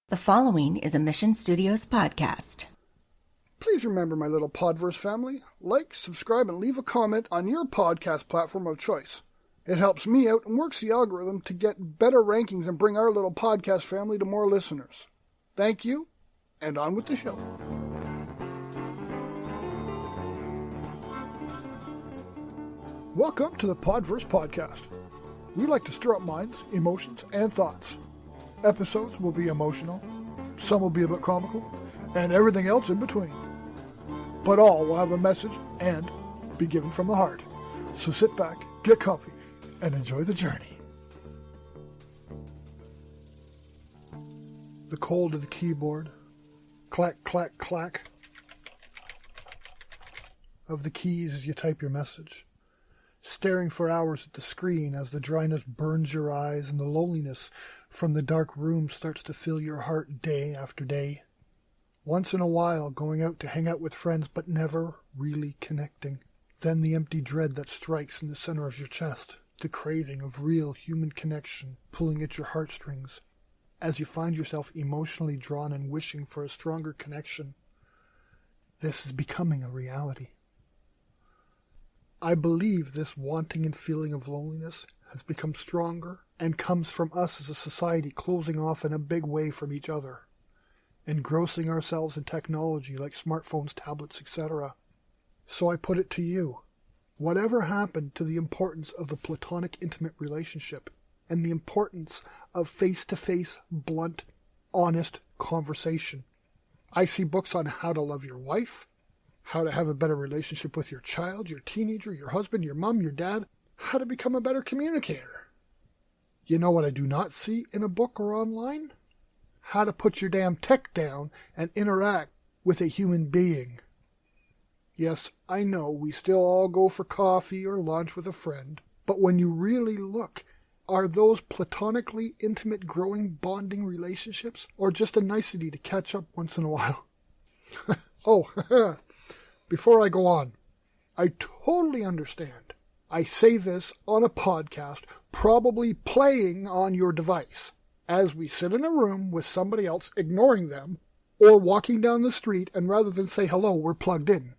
The following is a Mission Studios podcast. Please remember, my little Podverse family, like, subscribe, and leave a comment on your podcast platform of choice. It helps me out and works the algorithm to get better rankings and bring our little podcast family to more listeners. Thank you, and on with the show. Welcome to the Podverse podcast. We like to stir up minds, emotions, and thoughts. Episodes will be emotional, some will be a bit comical, and everything else in between. But all will have a message and be given from the heart. So sit back, get comfy, and enjoy the journey. The cold of the keyboard, clack, clack, clack of the keys as you type your message. Staring for hours at the screen as the dryness burns your eyes and the loneliness from the dark room starts to fill your heart day after day. Once in a while going out to hang out with friends but never really connecting. Then the empty dread that strikes in the center of your chest. The craving of real human connection pulling at your heartstrings as you find yourself emotionally drawn and wishing for a stronger connection. This is becoming a reality. I believe this wanting and feeling of loneliness has become stronger and comes from us as a society closing off in a big way from each other, engrossing ourselves in technology like smartphones, tablets, etc. So I put it to you, whatever happened to the importance of the platonic intimate relationship and the importance of face-to-face, blunt, honest conversation? I see books on how to love your wife, how to have a better relationship with your child, your teenager, your husband, your mom, your dad, how to become a better communicator. You know what I do not see in a book or online? How to put your damn tech down and interact with a human being. Yes, I know we still all go for coffee or lunch with a friend, but when you really look, are those platonically intimate growing bonding relationships or just a nicety to catch up once in a while? Oh, before I go on, I totally understand. I say this on a podcast, probably playing on your device, as we sit in a room with somebody else ignoring them, or walking down the street and rather than say hello, we're plugged in.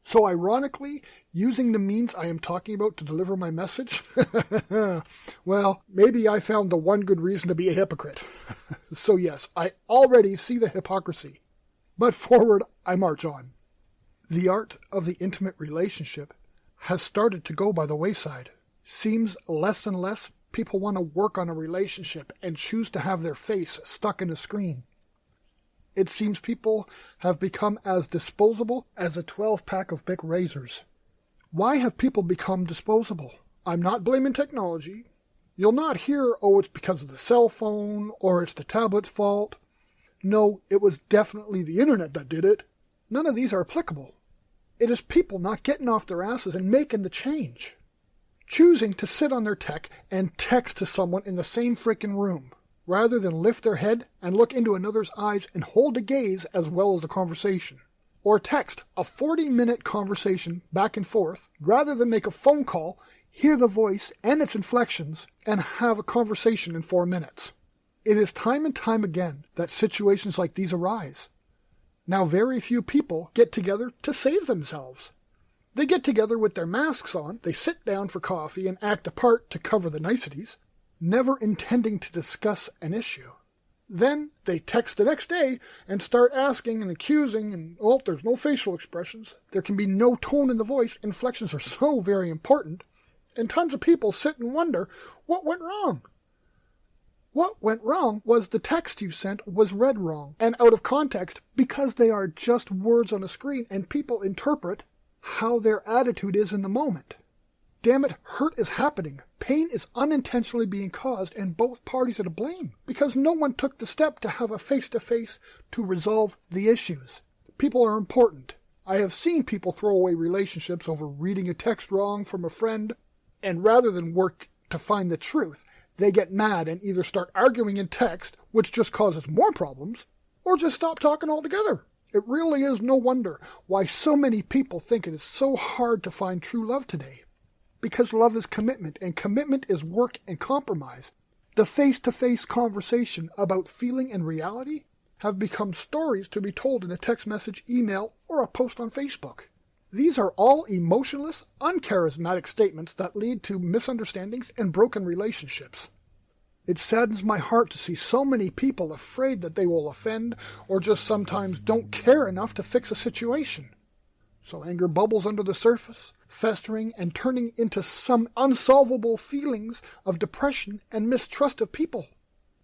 So ironically, using the means I am talking about to deliver my message, well, maybe I found the one good reason to be a hypocrite. So yes, I already see the hypocrisy. But forward I march on. The art of the intimate relationship has started to go by the wayside. Seems less and less people want to work on a relationship and choose to have their face stuck in a screen. It seems people have become as disposable as a 12-pack of Bic razors. Why have people become disposable? I'm not blaming technology. You'll not hear, oh, it's because of the cell phone or it's the tablet's fault. No, it was definitely the internet that did it. None of these are applicable. It is people not getting off their asses and making the change. Choosing to sit on their tech and text to someone in the same frickin' room, rather than lift their head and look into another's eyes and hold a gaze as well as a conversation. Or text a 40-minute conversation back and forth, rather than make a phone call, hear the voice and its inflections, and have a conversation in 4 minutes. It is time and time again that situations like these arise. Now very few people get together to save themselves. They get together with their masks on, they sit down for coffee and act a part to cover the niceties, never intending to discuss an issue. Then they text the next day and start asking and accusing and, oh, there's no facial expressions. There can be no tone in the voice. Inflections are so very important. And tons of people sit and wonder, what went wrong? What went wrong was the text you sent was read wrong and out of context because they are just words on a screen and people interpret how their attitude is in the moment. Damn it, hurt is happening. Pain is unintentionally being caused and both parties are to blame because no one took the step to have a face-to-face to resolve the issues. People are important. I have seen people throw away relationships over reading a text wrong from a friend, and rather than work to find the truth, they get mad and either start arguing in text, which just causes more problems, or just stop talking altogether. It really is no wonder why so many people think it is so hard to find true love today. Because love is commitment, and commitment is work and compromise. The face-to-face conversation about feeling and reality have become stories to be told in a text message, email, or a post on Facebook. These are all emotionless, uncharismatic statements that lead to misunderstandings and broken relationships. It saddens my heart to see so many people afraid that they will offend or just sometimes don't care enough to fix a situation. So anger bubbles under the surface, festering and turning into some unsolvable feelings of depression and mistrust of people.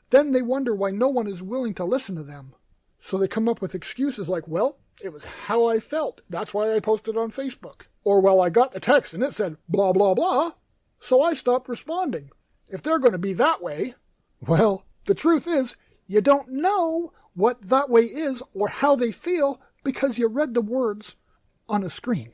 Then they wonder why no one is willing to listen to them. So they come up with excuses like, well, it was how I felt. That's why I posted on Facebook. Or, well, I got the text and it said blah, blah, blah, so I stopped responding. If they're going to be that way, well, the truth is, you don't know what that way is or how they feel because you read the words on a screen.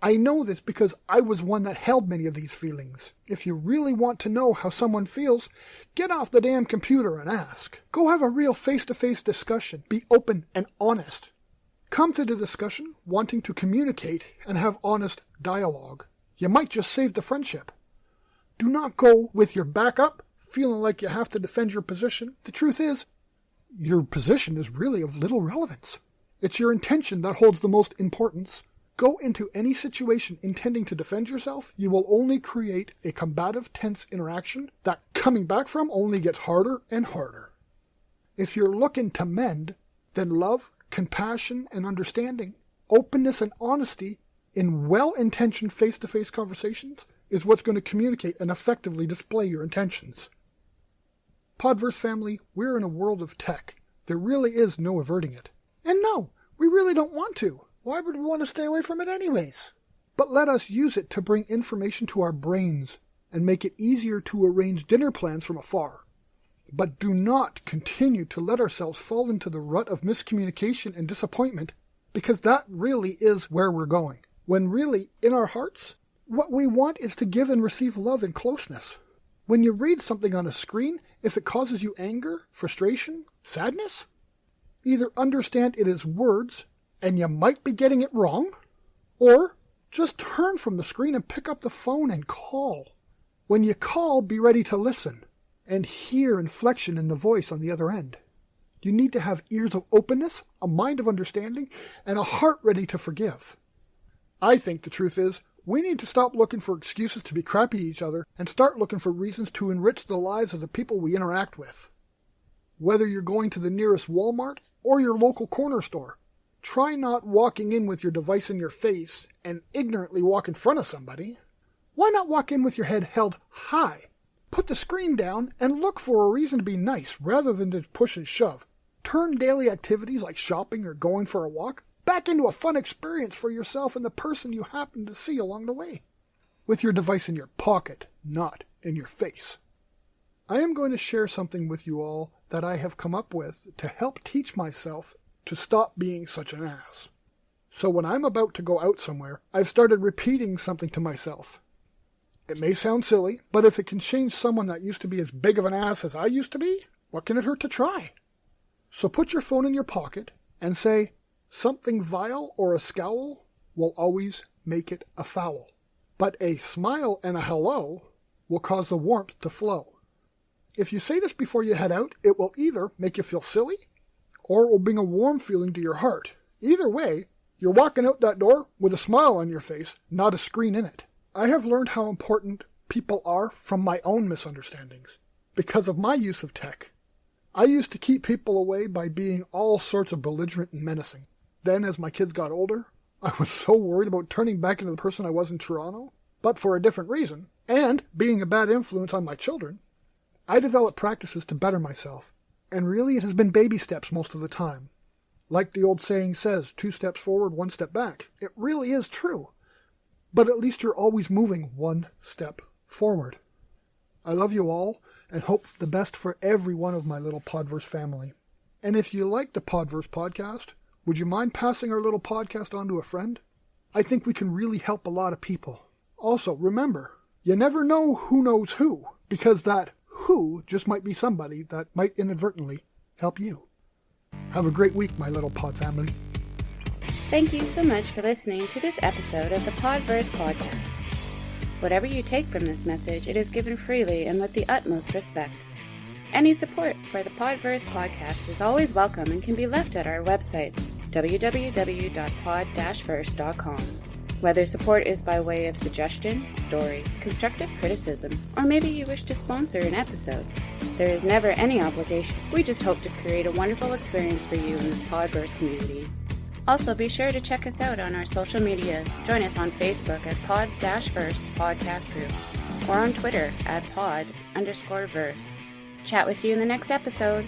I know this because I was one that held many of these feelings. If you really want to know how someone feels, get off the damn computer and ask. Go have a real face-to-face discussion. Be open and honest. Come to the discussion wanting to communicate and have honest dialogue. You might just save the friendship. Do not go with your back up, feeling like you have to defend your position. The truth is, your position is really of little relevance. It's your intention that holds the most importance. Go into any situation intending to defend yourself, you will only create a combative, tense interaction that coming back from only gets harder and harder. If you're looking to mend, then love, compassion, and understanding, openness and honesty in well-intentioned face-to-face conversations is what's going to communicate and effectively display your intentions. Podverse family, we're in a world of tech. There really is no averting it. And no, we really don't want to. Why would we want to stay away from it anyways? But let us use it to bring information to our brains and make it easier to arrange dinner plans from afar. But do not continue to let ourselves fall into the rut of miscommunication and disappointment, because that really is where we're going. When really, in our hearts, what we want is to give and receive love and closeness. When you read something on a screen, if it causes you anger, frustration, sadness, either understand it as words, and you might be getting it wrong, or just turn from the screen and pick up the phone and call. When you call, be ready to listen and hear inflection in the voice on the other end. You need to have ears of openness, a mind of understanding, and a heart ready to forgive. I think the truth is, we need to stop looking for excuses to be crappy to each other and start looking for reasons to enrich the lives of the people we interact with. Whether you're going to the nearest Walmart or your local corner store, try not walking in with your device in your face and ignorantly walk in front of somebody. Why not walk in with your head held high? Put the screen down and look for a reason to be nice rather than to push and shove. Turn daily activities like shopping or going for a walk back into a fun experience for yourself and the person you happen to see along the way. With your device in your pocket, not in your face. I am going to share something with you all that I have come up with to help teach myself to stop being such an ass. So when I'm about to go out somewhere, I've started repeating something to myself. It may sound silly, but if it can change someone that used to be as big of an ass as I used to be, what can it hurt to try? So put your phone in your pocket and say, something vile or a scowl will always make it a foul. But a smile and a hello will cause the warmth to flow. If you say this before you head out, it will either make you feel silly or it will bring a warm feeling to your heart. Either way, you're walking out that door with a smile on your face, not a screen in it. I have learned how important people are from my own misunderstandings because of my use of tech. I used to keep people away by being all sorts of belligerent and menacing. Then, as my kids got older, I was so worried about turning back into the person I was in Toronto, but for a different reason, and being a bad influence on my children, I developed practices to better myself. And really, it has been baby steps most of the time. Like the old saying says, 2 steps forward, 1 step back. It really is true. But at least you're always moving 1 step forward. I love you all and hope the best for every one of my little Podverse family. And if you like the Podverse podcast, would you mind passing our little podcast on to a friend? I think we can really help a lot of people. Also, remember, you never know who knows who, because that who just might be somebody that might inadvertently help you. Have a great week, my little pod family. Thank you so much for listening to this episode of the Podverse podcast. Whatever you take from this message, it is given freely and with the utmost respect. Any support for the Podverse podcast is always welcome and can be left at our website, www.pod-versecom. Whether support is by way of suggestion, story, constructive criticism, or maybe you wish to sponsor an episode, there is never any obligation. We just hope to create a wonderful experience for you in this Podverse community. Also, be sure to check us out on our social media. Join us on Facebook at Pod-Verse Podcast Group or on Twitter at pod_verse. Chat with you in the next episode.